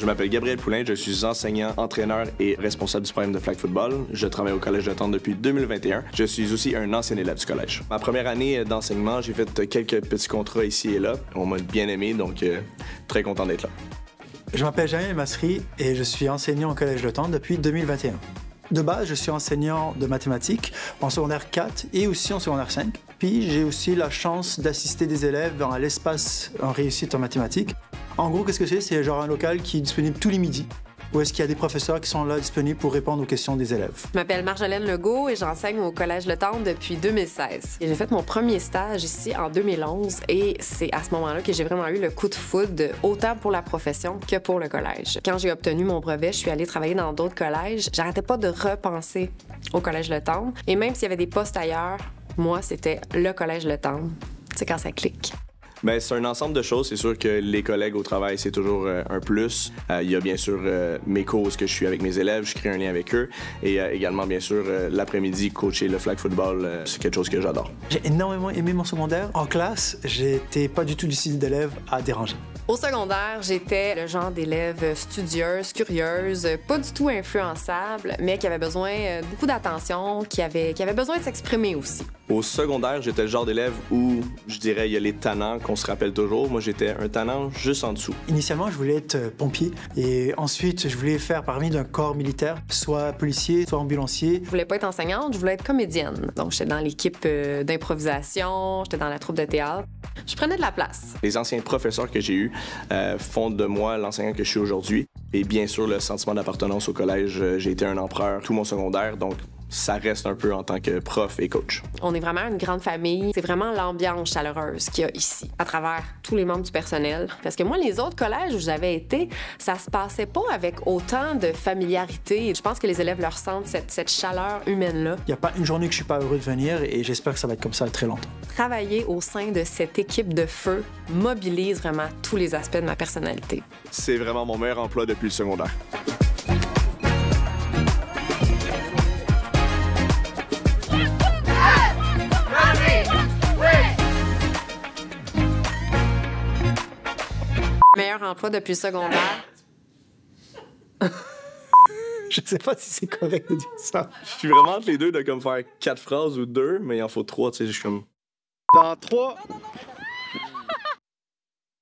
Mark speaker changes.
Speaker 1: Je m'appelle Gabriel Poulain, je suis enseignant, entraîneur et responsable du programme de flag football. Je travaille au Collège de Tente depuis 2021. Je suis aussi un ancien élève du collège. Ma première année d'enseignement, j'ai fait quelques petits contrats ici et là. On m'a bien aimé, donc très content d'être là.
Speaker 2: Je m'appelle Jamil Masri et je suis enseignant au Collège de Tente depuis 2021. De base, je suis enseignant de mathématiques en secondaire 4 et aussi en secondaire 5. Puis j'ai aussi la chance d'assister des élèves dans l'espace en réussite en mathématiques. En gros, qu'est-ce que c'est? C'est genre un local qui est disponible tous les midis, où est-ce qu'il y a des professeurs qui sont là disponibles pour répondre aux questions des élèves.
Speaker 3: Je m'appelle Marjolaine Legault et j'enseigne au Collège Le Temple depuis 2016. J'ai fait mon premier stage ici en 2011 et c'est à ce moment-là que j'ai vraiment eu le coup de foudre, autant pour la profession que pour le collège. Quand j'ai obtenu mon brevet, je suis allée travailler dans d'autres collèges. J'arrêtais pas de repenser au Collège Le Temple. Et même s'il y avait des postes ailleurs, moi, c'était le Collège Le Temple. C'est quand ça clique.
Speaker 1: Bien, c'est un ensemble de choses. C'est sûr que les collègues au travail, c'est toujours un plus. Il y a bien sûr mes causes que je suis avec mes élèves, je crée un lien avec eux. Et également, bien sûr, l'après-midi, coacher le flag football, c'est quelque chose que j'adore.
Speaker 2: J'ai énormément aimé mon secondaire. En classe, j'étais pas du tout du style d'élève à déranger.
Speaker 3: Au secondaire, j'étais le genre d'élève studieuse, curieuse, pas du tout influençable, mais qui avait besoin de beaucoup d'attention, qui avait besoin de s'exprimer aussi.
Speaker 1: Au secondaire, j'étais le genre d'élève où, je dirais, il y a les tannants qu'on se rappelle toujours. Moi, j'étais un tannant juste en dessous.
Speaker 2: Initialement, je voulais être pompier et ensuite, je voulais faire parmi d'un corps militaire, soit policier, soit ambulancier.
Speaker 3: Je voulais pas être enseignante, je voulais être comédienne. Donc, j'étais dans l'équipe d'improvisation, j'étais dans la troupe de théâtre. Je prenais de la place.
Speaker 1: Les anciens professeurs que j'ai eus font de moi l'enseignant que je suis aujourd'hui. Et bien sûr, le sentiment d'appartenance au collège, j'ai été un empereur tout mon secondaire, donc ça reste un peu en tant que prof et coach.
Speaker 3: On est vraiment une grande famille. C'est vraiment l'ambiance chaleureuse qu'il y a ici, à travers tous les membres du personnel. Parce que moi, les autres collèges où j'avais été, ça se passait pas avec autant de familiarité. Je pense que les élèves leur sentent cette chaleur humaine-là.
Speaker 2: Il n'y a pas une journée que je suis pas heureux de venir et j'espère que ça va être comme ça très longtemps.
Speaker 3: Travailler au sein de cette équipe de feu mobilise vraiment tous les aspects de ma personnalité.
Speaker 1: C'est vraiment mon meilleur emploi depuis le secondaire.
Speaker 3: Meilleur emploi depuis le secondaire.
Speaker 2: Je sais pas si c'est correct de dire ça.
Speaker 1: Je suis vraiment entre les deux de comme faire 4 phrases ou 2, mais il en faut 3, tu sais, je suis comme...
Speaker 4: Dans 3,